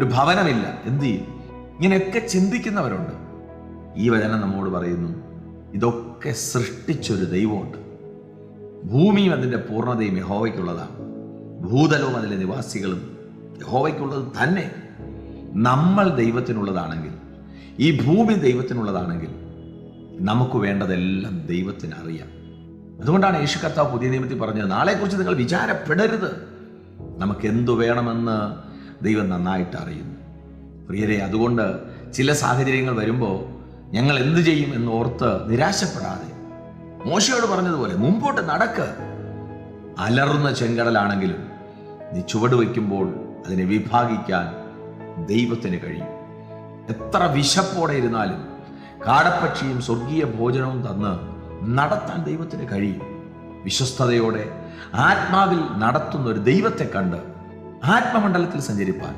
ഒരു ഭവനമില്ല, എന്ത് ചെയ്യും? ഇങ്ങനെയൊക്കെ ചിന്തിക്കുന്നവരുണ്ട്. ഈ വചനം നമ്മോട് പറയുന്നു, ഇതൊക്കെ സൃഷ്ടിച്ചൊരു ദൈവമുണ്ട്. ഭൂമിയും അതിൻ്റെ പൂർണ്ണതയും യഹോവയ്ക്കുള്ളതാണ്. ഭൂതലവും അതിലെ നിവാസികളും യഹോവയ്ക്കുള്ളത് തന്നെ. നമ്മൾ ദൈവത്തിനുള്ളതാണെങ്കിൽ, ഈ ഭൂമി ദൈവത്തിനുള്ളതാണെങ്കിൽ, നമുക്ക് വേണ്ടതെല്ലാം ദൈവത്തിന് അറിയാം. അതുകൊണ്ടാണ് യേശു കർത്താവ് പുതിയ നിയമത്തിൽ പറഞ്ഞത്, നാളെക്കുറിച്ച് നിങ്ങൾ വിചാരപ്പെടരുത്, നമുക്ക് എന്തു വേണമെന്ന് ദൈവം നന്നായിട്ട് അറിയുന്നു. പ്രിയരെ, അതുകൊണ്ട് ചില സാഹചര്യങ്ങൾ വരുമ്പോൾ ഞങ്ങൾ എന്തു ചെയ്യും എന്ന് ഓർത്ത് നിരാശപ്പെടാതെ, മോശയോട് പറഞ്ഞതുപോലെ മുമ്പോട്ട് നടക്ക്. അലറുന്ന ചെങ്കടലാണെങ്കിലും നീ ചുവട് വയ്ക്കുമ്പോൾ അതിനെ വിഭാഗിക്കാൻ ദൈവത്തിന് കഴിയും. എത്ര വിശപ്പോടെ ഇരുന്നാലും കാടപ്പക്ഷിയും സ്വർഗീയ ഭോജനവും തന്ന് നടത്താൻ ദൈവത്തിന് കഴിയും. വിശ്വസ്തയോടെ ആത്മാവിൽ നടത്തുന്ന ഒരു ദൈവത്തെ കണ്ട് ആത്മമണ്ഡലത്തിൽ സഞ്ചരിപ്പാൻ